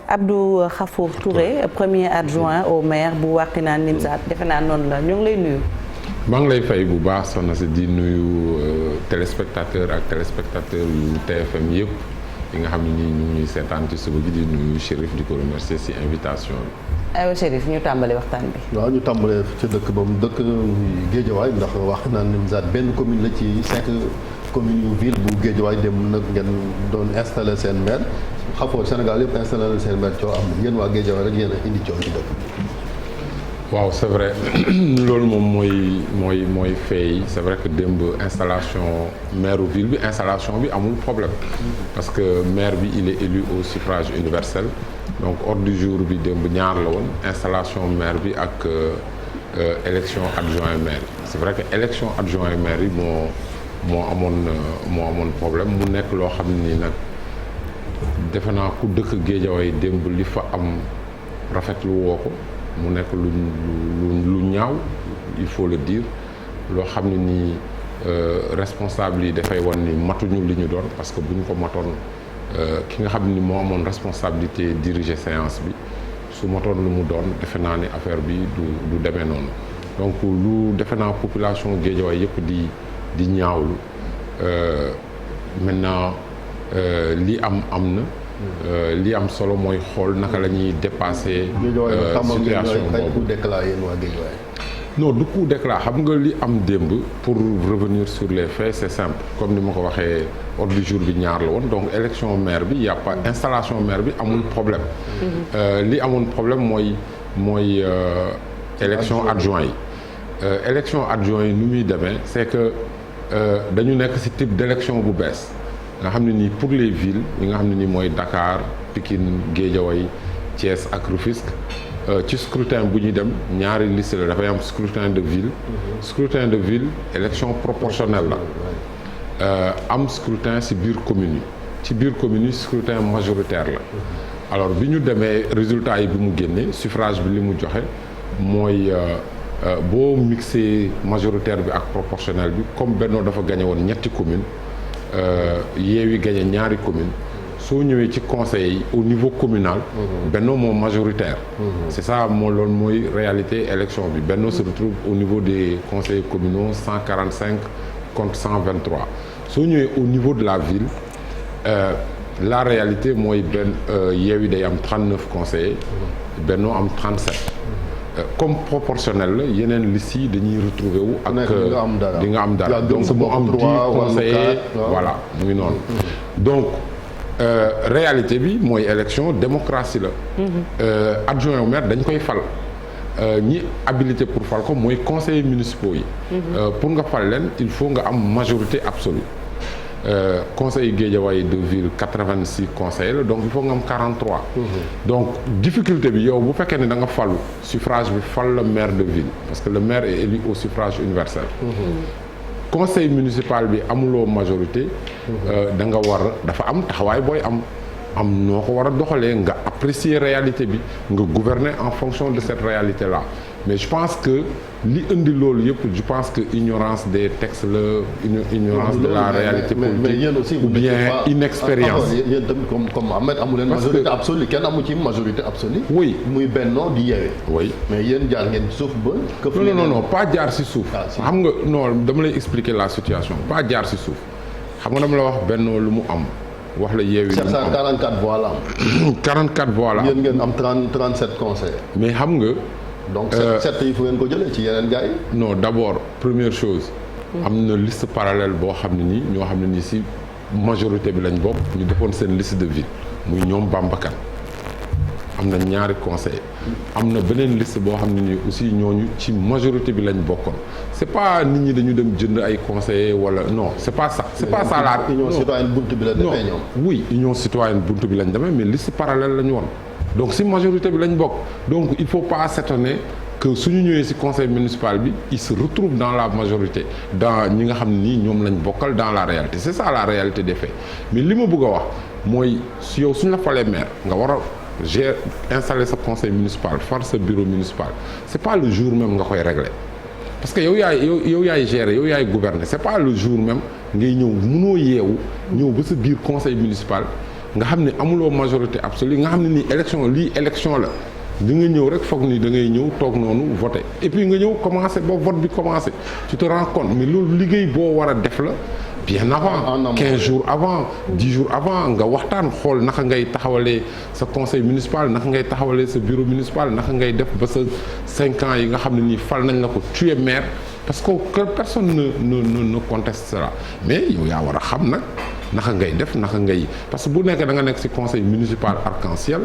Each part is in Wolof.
Abdou Khafour Touré premier adjoint au maire bu Wakhinane Nimzatt defe naa noonu la ñu ngi lay nuyu. maa ngi lay fay bu baax soxna si di nuyu téléspectateur ak téléspectateur yu TFM yëpp yi nga xam ne nii ñu ngi ñuy seetaan ci suba gi di nuyu Chérif di ko remercier ci invitation bi. aywa Chérif ñu tàmbali waxtaan bi. waaw ñu tàmbalee ci dëkk ba mu dëkk Guédiawaye ndax Wakhinane Nimzatt benn commune la ci 5 communes yu ville bu Guédiawaye dem nag ngeen doon installé seen maire Khafour Sénégal yëpp installé na seen maire coow am na yéen waa Guédiawaye rek yéen a indi coow ci dëkk. waaw c'est vrai loolu moom mooy feey c'est vrai que démb installation maire ville bi installation bi amul problème parce que maire bi il est élu au suffrage universel donc ordre du jour bi démb ñaar la woon installation maire bi ak élection adjoint maire c'est vrai que élection adjoint maire yi moo amoon problème mu nekk loo xam ni nag defe naa ku dëkk Guédiawaye démb li fa am rafetlu woo ko mu nekk lu ñaaw il faut le dire loo xam ne nii responsable yi dafay wan ni matuñu li ñu doon parce que bu ñu ko matoon ki nga xam ni moo amoon responsabilité diriger séance bi su matoon lu mu doon defe naa ni affaire bi du demee noonu donc lu defe naa population Guédiawaye yëpp di ñaawlu maintenant li am na. li am solo mooy xool naka la ñuy dépasser situation boobu non du coup d'éclat xam nga li am démb pour revenir sur les faits c'est simple comme ni ma ko waxee ordre du jour bi ñaar la woon donc élection maire bi y a pas installation maire bi amul problème li amoon problème mooy élection adjoint yi élection adjoint yi nu muy demee c'est que dañu nekk ci type d'élection bu bees nga xam ne nii pour les villes yi nga xam ne nii mooy Dakar Pikine Guédiawaye Thiès ak Rufisque ci scrutin bu ñuy dem ñaari liste la dafay am scrutin de ville scrutin de ville élection proportionnelle la am scrutin ci biir commune yi scrutin majoritaire la alors bi ñu demee résultat yi bi mu génnee suffrage bi li mu joxe mooy boo mixé majoritaire bi ak proportionnel bi comme Benno dafa gagné woon ñetti commune Yewwi gagné ñaari commune soo ñëwee ci conseil yi au niveau communal Benno moom majoritaire c'est ça loolu mooy réalité élection bi Benno se retrouve au niveau des conseils communaux 145 contre 123 soo ñëwee au niveau de la ville la réalité mooy Yewwi day am 39 conseillers Benno am 37 comme proportionnel la yeneen liste yi dañuy retrouver wu ak di nga am dara donc mu am 10 conseillers voilà mu ngi noonu donc réalité bi mooy élection démocratie la adjoint au maire dañ koy fal ñi habilité pour fal ko mooy conseillers municipaux yi pour nga fal leen il faut nga am majorité absolue conseil Guédiawaye de ville 86 conseillers la donc il faut nga am 43 donc difficulté bi yow bu fekkee ne da nga falu suffrage bi fal la maire de ville parce que le maire est élu au suffrage universel conseil municipal bi amuloo majorité da nga dafa am taxawaay booy am noo ko war a doxalee nga apprécier réalité bi nga gouverner en fonction de cette réalité là mais je pense que li indi loolu yëpp je pense que ignorance des textes la ignorance de la réalité politique ou bien inexpérience yéen tamit comme Ahmed amu leen majorité absolue kenn amu ci majorité absolue oui muy Benno di Yewwi oui mais yéen jaar ngeen suuf ba non pas jaar ci suuf xam nga non dama lay expliquer la situation pas jaar ci suuf xam nga dama la wax Benno lu mu am wax la Yewwi 744 voix la am 44 voix la am yéen ngeen am 37 conseillers mais xam nga donc set yi fu ngeen ko jëlee ci yeneen gars yi non d'abord première chose am na liste parallèle boo xam ne nii ñoo xam ne nii ci majorité bi lañ bokk ñu defoon seen liste de ville muy ñoom Bamba Kane am na ñaari conseillers am na beneen liste boo xam ne nii aussi ñooñu ci majorité bi lañ bokkoon c'est pas nit ñi dañu dem jënd ay conseillers wala non c'est pas ça la union citoyenne buntu bi la demee ñoom oui union citoyenne buntu bi lañ demee mais liste parallèle lañu woon donc ci majorité bi lañ bokk donc il faut pas s'étonner que suñu ñëwee ci conseil municipal bi il se retrouve dans la majorité dans ñi nga xam ne nii ñoom lañ bokkal dans la réalité c'est ça la réalité des faits mais li ma bëgg a wax mooy si yow suñu la falee maire nga war a installer sa conseil municipal far sa bureau municipal c'est pas le jour même nga koy régler parce que yow yaay gérer yow yaay gouverner c'est pas le jour même ngay ñëw mënoo yeewu ñëw ba sa biir conseil municipal nga xam ne amuloo majorité absolue nga xam ne nii élection la di nga ñëw rek foog ni da ngay ñëw toog noonu voter et puis nga ñëw commencer ba vote bi commencer tu te rends compte mais loolu liggéey boo war a def la bien avant 15 jours avant 10 jours avant nga waxtaan xool naka ngay taxawalee sa conseil municipal naka ngay taxawalee sa bureau municipal naka ngay def ba sa 5 ans yi nga xam ne nii fal nañ la ko tu es maire parce que personne ne conteste cela mais yow yaa war a xam nag naka ngay def naka ngay parce que bu nekk da nga nekk ci conseil municipal arc-en-ciel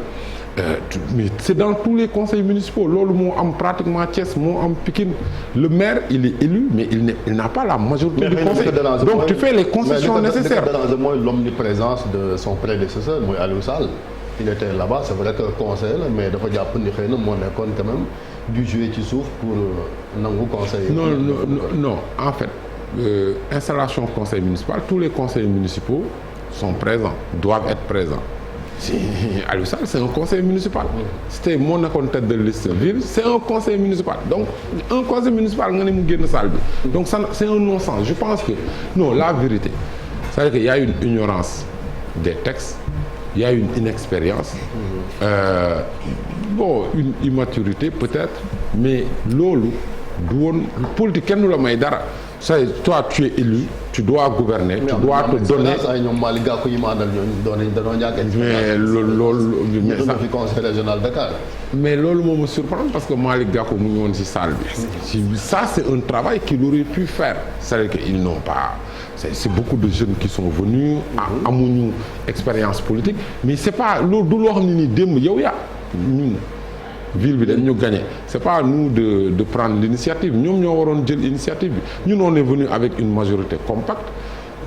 mais c'est dans tous les conseils municipaux loolu moo am pratiquement Thiès moo am Pikine le maire il est élu mais il n'a pas la majorité du conseil donc tu fais les concessions nécessaires. mooy l'omniprésence de son prédécesseur mooy Aliou Sall il était là-bas c'est vrai que conseil la mais dafa jàpp ni xëy na moo nekkoon quand même du jouer ci suuf pour nangu conseil. non en fait installation conseil municipal tous les conseils municipaux sont présents doivent être présents. Si Aliou Sall c'est un conseil municipal. C'était moo nekkoon tête de liste ville c'est un conseil municipal donc un conseil municipal nga ne mu génn salle bi. donc ça c'est un non-sens je pense que non la vérité c'est-à-dire que y a une ignorance des textes il y a une inexpérience une immaturité peut-être mais loolu du woon politique kenn du la may dara. Toi tu es élu tu dois gouverner tu dois te donner ñoom Malick Gakou yi ma àndal ñooñu dañoo ñàkk mais loolu fi conseil régional Dakar mais loolu moo ma surprendre parce que Malick Gakou mu ngi woon ci salle bi ça c'est un travail qu'il aurait pu faire c'est-à-dire que ils n'ont pas c'est beaucoup de jeunes qui sont venus amuñu expérience politique mais c'est pas loolu du loo xam ne nii démb yow yaa ñun ville bi dañ ñu gagné c'est pas à nous de prendre l'initiative ñoom ñoo waroon jël initiative bi ñun on est venu avec une majorité compacte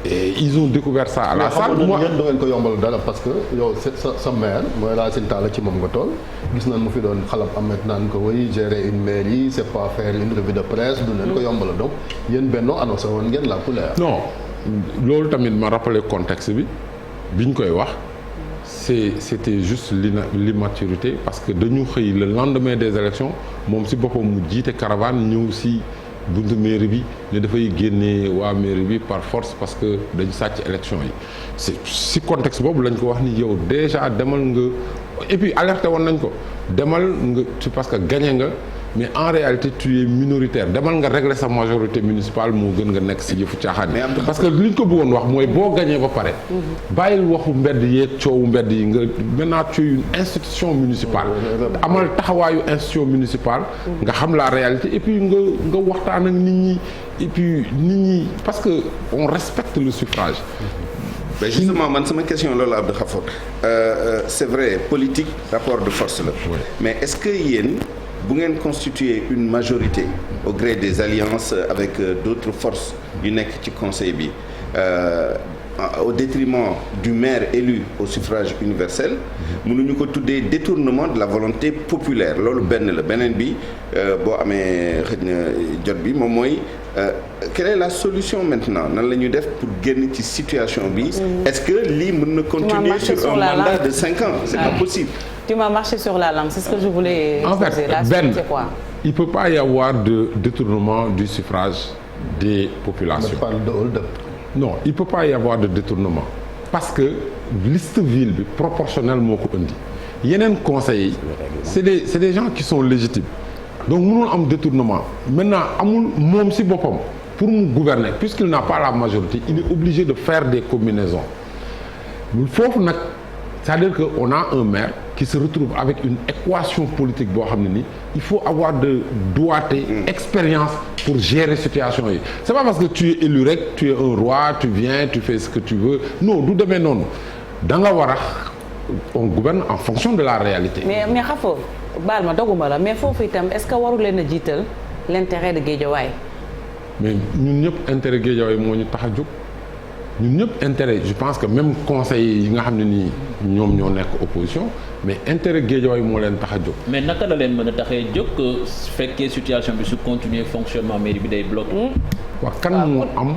et ils ont découvert ça à la salle. moi yéen da ngeen ko yombal dara parce que yow sa maire mooy Racine Talla ci moom nga toll gis nañ mu fi doon xalab amet naan ko way gérer une mairie c'est pas faire une revue de presse du leen ko yombal donc yéen Benno annoncé woon ngeen la couleur. non loolu tamit ma rappeler contexte bi biñ koy wax. C'était juste l'immaturité parce que dañu xëy le lendemain des élections moom ci boppam mu jiite caravane ñëw ci buntu mairie bi ne dafay génnee waa mairie bi par force parce que dañu sàcc élection yi ci contexte boobu lañ ko wax ni yow déjà demal nga et puis alerté woon nañ ko demal nga parce que gagné nga mais en réalité tu es minoritaire demal nga régler sa majorité municipale moo gën nga nekk ci yëfu caaxaan parce que li ñu ko bëggoon wax mooy boo gagné ba pare bàyyil waxu mbedd yeeg coowu mbedd yi nga maintenant tu es une institution municipale amal taxawaayu institution municipale nga xam la réalité et puis nga waxtaan ak nit ñi et puis nit ñi parce que on respecte le suffrage. mais justement man sama question loolu Abdou Khafor c'est vrai politique rapport de force la mais est-ce que yéen bu ngeen constituer une majorité au gré des alliances avec d'autres forces yu nekk ci conseil bi au détriment du maire élu au suffrage universel mënuñu ko tuddee détournement de la volonté populaire loolu benn la beneen bi boo amee xëj na jot bi moom mooy quelle est la solution maintenant nan la ñuy def pour génn ci situation bi est-ce que lii mën na continuer sur un mandat de 5 ans c'est pas possible. Tu m'as marché sur la langue, c'est ce que je voulais en poser. fait, La suite, c'est quoi? Il peut pas y avoir de détournement du suffrage des populations. Non, il peut pas y avoir de détournement parce que liste ville bi proportionnelle moo ko indi yeneen conseils yi c'est des gens qui sont légitimes donc mënul am détournement maintenant amul moom ci boppam pour mu gouverner puisqu'il n'a pas la majorité il est obligé de faire des combinaisons foofu nag c'est-à-dire que on a un maire qui se retrouve avec une équation politique boo xam ne ni il faut avoir de doigté expérience pour gérer situation yi c'est pas parce que tu es élu rek tu es un roi tu viens tu fais ce que tu veux non du demee noonu da nga war a on gouverne en fonction de la réalité. mais Khafo baal ma doguma la mais foofu itam est-ce que waru leen a jiital l'intérêt de Guédiawaye. mais ñun ñëpp intérêt Guédiawaye moo ñu tax a jóg. ñun ñëpp intérêt je pense que même conseil yi nga xam ne nii ñoom ñoo nekk opposition mais intérêt Guédiawaye moo leen tax a jóg. mais naka la leen mën a taxee jóg su fekkee situation bi su continuer fonctionnement mairie bi day bloqué. waaw kan moo am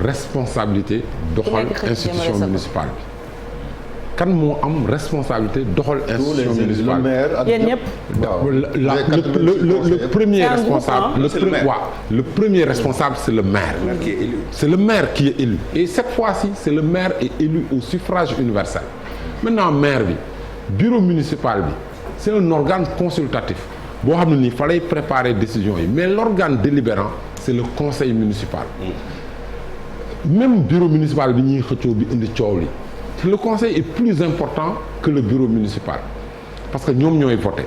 responsabilité doxal institution municipale bi. kan moo am responsabilité doxal institution municipale yéen ñëpp. le premier responsable le premier responsable c'est le maire. C'est le maire qui est élu et cette fois-ci c'est le maire est élu au suffrage universel. maintenant maire bi bureau municipal bi c'est un organe consultatif boo xam ne nii fa lay préparer décision yi mais l'organe délibérant c'est le conseil municipal même bureau municipal bi ñuy xëccoo bi indi coow li le conseil est plus important que le bureau municipal parce que ñoom ñooy voté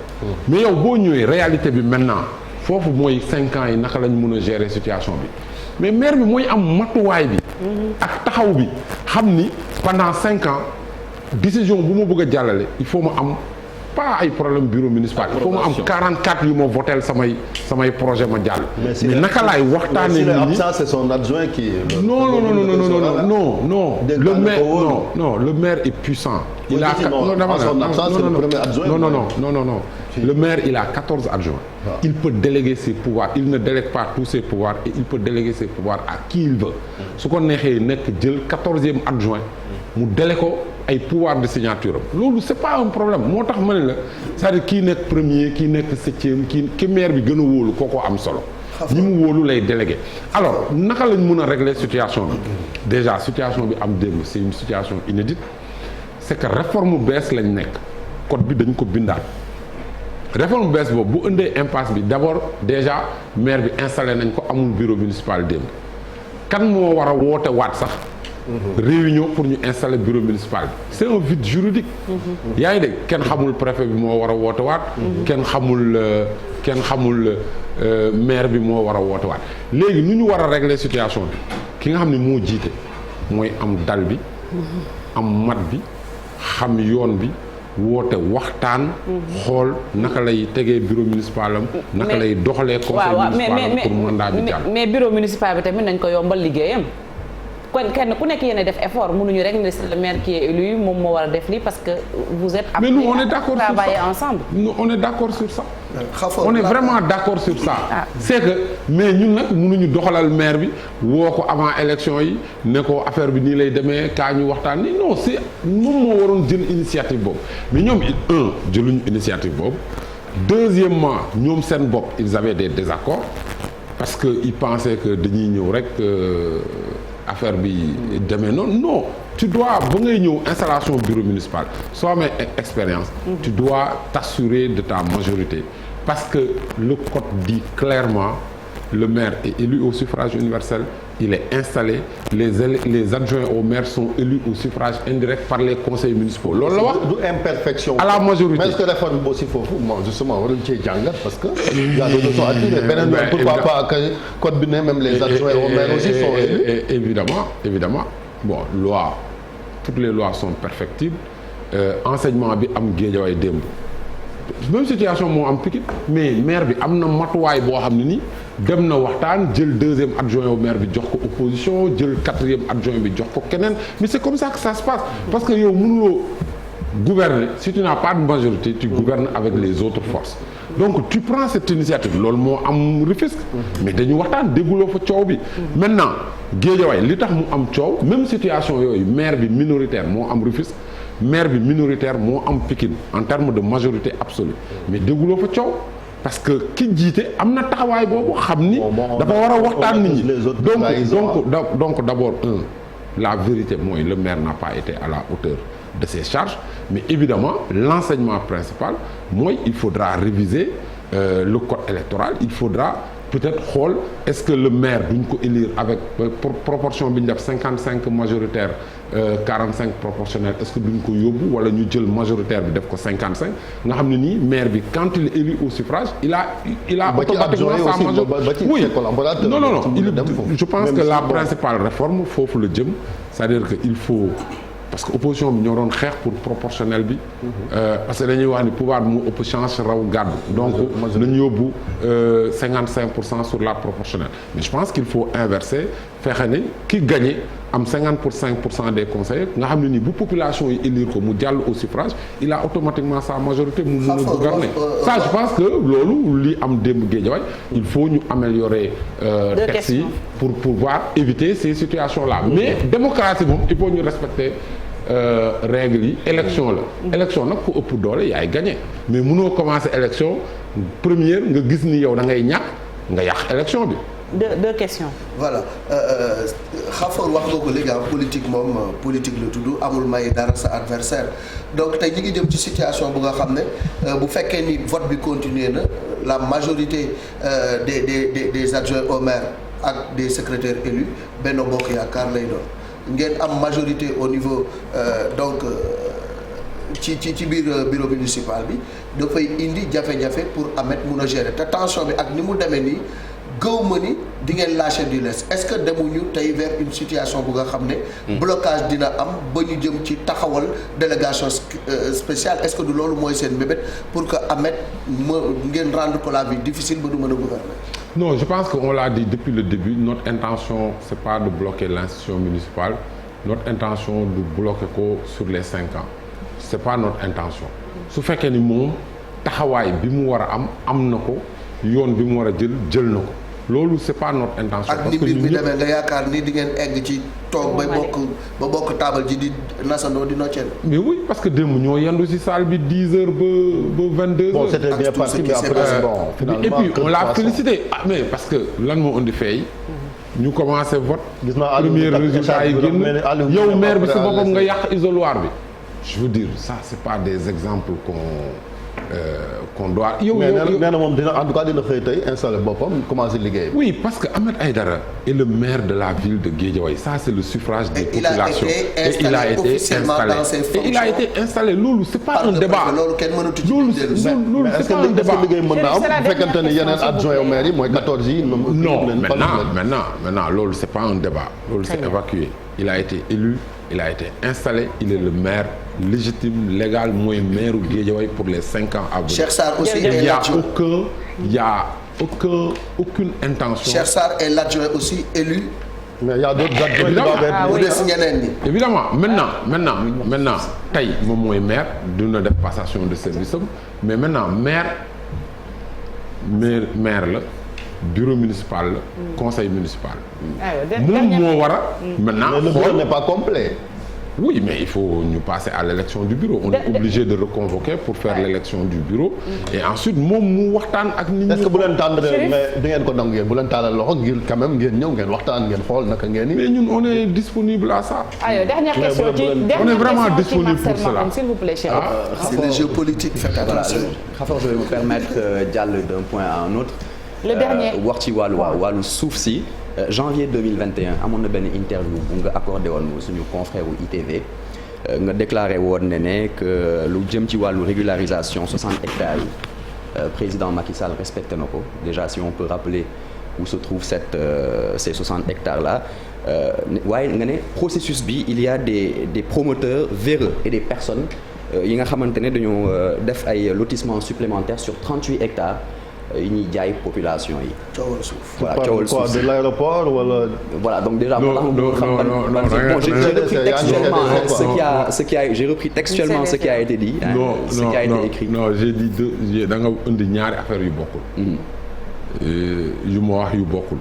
mais yow boo ñëwee réalité bi maintenant foofu mooy 5 ans yi naka lañ mën a gérer situation bi mais maire bi mooy am matuwaay bi ak taxaw bi xam ni pendant 5 ans décision bu ma bëgg a jàllale il faut ma am pas ay problème bureau municipal il faut ma am 44 yu ma votel samay projet ma jàll mais naka laay waxtaanee nit ñi c'est son adjoint qui non le maire est puissant il a non le maire il a 14 adjoints il peut déléguer ses pouvoirs il ne délègue pas tous ses pouvoirs et il peut déléguer ses pouvoirs à qui il veut su ko neexee nekk jël 14e adjoint mu délégué ko ay pouvoir de signature am loolu c'est pas un problème moo tax ma ne la c'est-à-dire kii nekk premier kii nekk 7e ki maire bi gën a wóolu kooko am solo ñi mu wóolu lay délégué alors naka lañ mën a régler situation bi déjà situation bi am démb c'est une situation inédite c'est que réforme bees lañ nekk code bi dañ ko bindaat réforme bees boobu bu indee impasse bi d'abord déjà maire bi installé nañ ko amul bureau municipal démb kan moo war a woote waat sax réunion pour ñu installer bureau municipal bi c'est un vide juridique yaa ngi dégg kenn xamul préfet bi moo war a woote waat kenn xamul maire bi moo war a woote waat léegi nu ñu war a régler situation bi ki nga xam ne moo jiite mooy am dal bi am mat bi xam yoon bi woote waxtaan xool naka lay tegee bureau municipal am naka lay doxalee conseil municipal am pour mandat bi jàll mais bureau municipal bi tamit nañ ko yombal liggéeyam kon kenn ku nekk yéen a def effort mënuñu rek ne c'est le maire qui est élu moom moo war a def lii parce que vous êtes mais nous on est d'accord sur ça travailler ensemble nous on est d'accord sur ça on est vraiment d'accord sur ça c'est que mais ñun nag mënuñu doxalal maire bi woo ko avant élection yi ne ko affaire bi nii lay demee kaa ñu waxtaan ni non c'est moom moo waroon jël initiative boobu mais ñoom jëluñu initiative boobu deuxièmement ñoom seen bopp ils avaient des désaccords parce que ils pensaient que dañuy ñëw rek affaire bi demee noonu non tu dois ba ngay ñëw installation bureau municipal soo amee expérience tu dois t'assurer de ta majorité parce que le code dit clairement le maire est élu au suffrage universel il est installé les adjoints au maire sont élus au suffrage indirect par les conseils municipaux loolu la wax du imperfection à la majorité mais est-ce que réforme bi aussi foofu bon justement waruñu cee jàngat parce que y a des leçons à tirer beneen yoon pourquoi pas que code bi ne même les adjoints au maire aussi sont élus évidemment bon loi toutes les lois sont perfectibles enseignement bi am Guédiawaye démb même situation moo am Pikine mais maire bi am na matuwaay boo xam ne ni dem na waxtaan jël 2e adjoint au maire bi jox ko opposition jël 4e adjoint bi jox ko keneen mais c'est comme ça que ça se passe parce que yow mënuloo gouverner si tu n'as pas de majorité tu gouvernes avec les autres forces donc tu prends cette initiative loolu moo am Rufisque mais dañu waxtaan dégguloo fa coow bi maintenant Guédiawaye li tax mu am coow même situation yooyu maire bi minoritaire moo am Rufisque maire bi minoritaire moo am Pikine en termes de majorité absolue mais dégguloo fa coow parce que ki jiite am na taxawaay boobu xam ni dafa war a waxtaan nit ñi donc d'abord la vérité mooy le maire n'a pas été à la hauteur de ses charges mais évidemment l'enseignement principal mooy il faudra réviser le code électoral il faudra peut-être xool est-ce que le maire duñ ko élire avec proportion bi ñu def 55 majoritaire 45 proportionnel est-ce que duñ ko yóbbu wala ñu jël majoritaire bi def ko 55 nga xam ne nii maire bi quand il est élu au suffrage il a automatiquement sa majorité oui non je pense que la principale réforme foofu la jëm c'est-à-dire que il faut parce que opposition bi ñoo doon xeex pour proportionnel bi parce que dañuy wax ni pouvoir bi mu ëpp chance raw gàddu donc nañu yóbbu 55% sur la proportionnelle mais je pense qu'il faut inverser fexe ne ki gagné am 55% des conseillers nga xam ne ni bu population yi élire ko mu jàll au suffrage il a automatiquement sa majorité mu mën a gouverner ça je pense que loolu li am démb Guédiawaye il faut ñu améliorer texte yi pour pouvoir éviter ces situations là mais démocratie moom il faut ñu respecter règles yi élection la élection nag ku ëpp doole yaay gagné mais mënoo commencer élection première nga gis ni yow da ngay ñàkk nga yàq élection bi deux questions. voilà Khafor wax nga ko léegi politique moom politique la tudd amul may dara sa adversaire donc tey ñu ngi jëm ci situation bu nga xam ne bu fekkee ni vote bi continuer na la majorité des adjoints au maire ak des secrétaires élus Benno Bokk Yaakaar lay doon ngeen am majorité au niveau donc ci biir bureau municipal bi dafay indi jafe-jafe pour Ahmed mun a gérer te tension bi ak ni mu demee nii gëw ma ni di ngeen lâcher du lest est-ce que demuñu tey vers une situation bu nga xam ne blocage dina am ba ñu jëm ci taxawal délégation spéciale est-ce que du loolu mooy seen bébét pour que Ahmed ngeen rendre ko la vie difficile ba du mën a gouverner. Non, je pense qu'on l'a dit depuis le début, notre intention c'est pas de bloquer l'institution municipale, notre intention de bloquer ko sur les 5 ans. C'est pas notre intention. su fekkee ni moom taxawaay bi mu war a am na ko yoon bi mu war a jël na ko loolu c'est pas notre intention. ak ni mbir bi demee nga yaakaar ni di ngeen egg ci toog ba bokk taabal ji di nasandoo di nocceel. mais oui parce que démb ñoo yendu ci salle bi 10 heures ba 22 heures. Bon, c'était bien parti mais après bon finalement. Et puis on l'a félicité mais parce que lan moo indi fay. ñu commencé vote. gis naa premier résultat yi génn yow maire bi ci boppam nga yàq isoloir bi. je veux dire ça c'est pas des exemples qu'on doit. yow mais nee na moom dina en tout cas dina xëy tey installé boppam commencé liggéey. oui parce que Ahmed Aïdara est le maire de la ville de Guédiawaye ça c'est le suffrage des populations et il a été installé et il a été installé loolu c'est pas un débat loolu kenn mënatu ci loolu c'est pas un débat. est-ce que liggéey mën na am bu fekkente ne yeneen adjoint au maire yi mooy 14 yi. non maintenant loolu c'est pas un débat loolu c'est évacué il a été élu. Il a été installé, il est le maire légitime, légal, mooy maire u Guédiawaye pour les 5 ans à venir. Cheikh Sarr aussi il y a aucune intention. Cheikh Sarr est l'adjoint aussi élu. Mais il y a d'autres adjoints bu des ñeneen ñi. Évidemment maintenant tey moom mooy maire dina def passation de service am mais maintenant maire la. bureau municipal la conseil municipal moom moo war a maintenant le bureau n'est pas complet. oui mais il faut ñu passer à l'élection du bureau on est obligé de reconvoquer pour faire l'élection du bureau et ensuite moom mu waxtaan ak nit ñi. est-ce que bu leen tànn mais di ngeen ko nangu yéen bu leen tàllal loxo ngir quand même ngeen ñëw ngeen waxtaan ngeen xool naka ngeen ni. mais ñun on est disponible à ça. aywa dernière question on est vraiment disponible pour cela. s'il vous plaît Cheikh. C'est le jeu politique faites attention. Khafor, je vais me permettre jàll d'un point à un autre. le dernier wax ci wàllu suuf si janvier 2021 amoon na benn interview bu nga accordé woon suñu confrère wu ITV nga déclaré woon ne que lu jëm ci wàllu régularisation 60 hectares yi président Macky Sall respecté na ko déjà si on peut rappeler où se trouvent ces 60 hectares là waaye nga ne processus bi il y a des promoteurs véreux et des personnes yi nga xamante ne dañoo def ay lotissements supplémentaires sur 38 hectares yi ñuy jaay population yi. coowal suuf. voilà coowal suuf de l'aéroport wala. voilà donc déjà. J'ai repris textuellement ce qui a été dit. Ce qui a été écrit. Non j'ai dit da nga indi ñaari affaires yu bokkul. yu ma wax yu bokkul.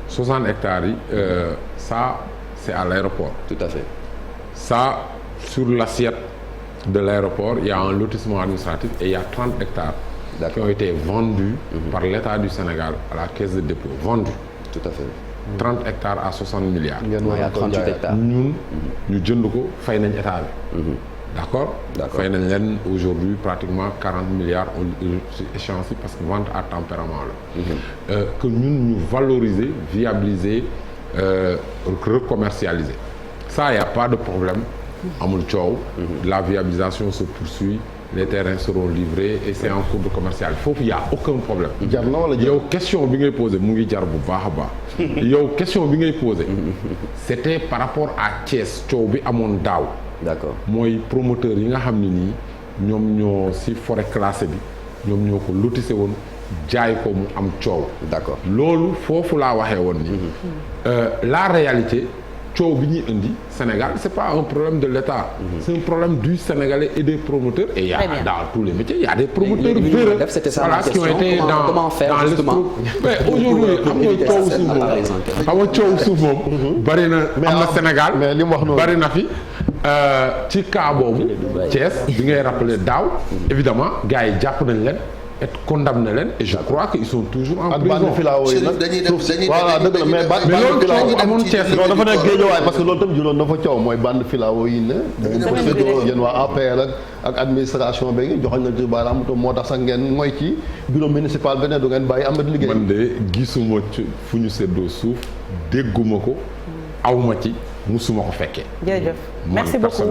60 hectares yi ça c'est à l'aéroport. Tout à fait. Ça sur l'assiette de l'aéroport il y a un lotissement administratif et il y a 30 hectares. qui ont été vendus par l'État du Sénégal à la caisse de dépôt vendus. Tout à fait. 30 hectares à 60 milliards. Il y a 38 hectares. ñun ñu jënd ko fay nañ état bi. d'accord fay nañ leen aujourd'hui pratiquement 40 milliards ci échéance parce que vente à tempérament la. que ñun ñu valoriser viabiliser recommercialiser ça y a pas de problème amul coow. La viabilisation se poursuit. Les terrains seront livrés et c'est en cours de commercial foofu y a aucun problème. jar na wala yow question bi ngay posé mu ngi jar bu baax a baax. yow question bi ngay posé. c'était par rapport à Thiès coow bi amoon daaw. d'accord mooy promoteur yi nga xam ne nii ñoom ñoo ci forêt classée bi ñoom ñoo ko lotissé woon jaay ko mu am coow. d'accord loolu foofu laa waxee woon ni. La réalité. coow bi ñuy indi Sénégal c'est pas un problème de l'État. C'est un problème du Sénégalais et des promoteurs et il y a dans tous les métiers il y a des promoteurs véreux voilà qui ont été dans l'escroc mais aujourd'hui xam nga coow suuf moom bari na am na Sénégal mais li mu wax noonu bari na fi ci cas boobu Thiès bi ngay rappeler daaw évidemment gars yi jàpp nañ leen être condamné leen et je crois que ils sont toujours en prison. ak bande filao yi nag voilà dëgg la mais loolu coow amoon Thiès non dafa nekk Guédiawaye parce que loolu tam juróon na fa coow mooy bande filao yi ne da ngeen ko séddoo yéen waa APR ak administration bi joxoñ na ci baaraam moo tax sax ngeen mooy ci bureau municipal bi ne du ngeen bàyyi amat liggéey. man de gisuma ci fu ñu séddoo suuf dégguma ko awma ci musuma ko fekkee. jërëjëf merci beaucoup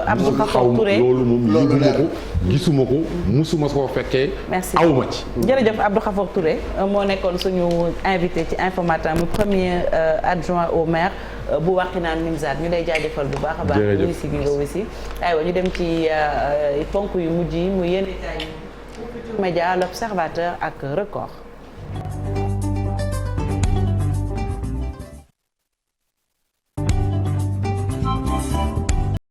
Abdou Khafor Touré loolu moom yëguma ko gisuma ko musuma ko fekkee. merci awma ci. jërëjëf Abdou Khafor Touré moo nekkoon suñu invité ci Infos Matin mu premier adjoint au maire bu Wakhinane Nimzatt ñu lay jaajëfal bu baax a baax. jërëjëf ñu si gi nga wisi aywa ñu dem ci ponk yu mujj yi mu yenn détails yi Futurs Médias, L'Observateur ak Record.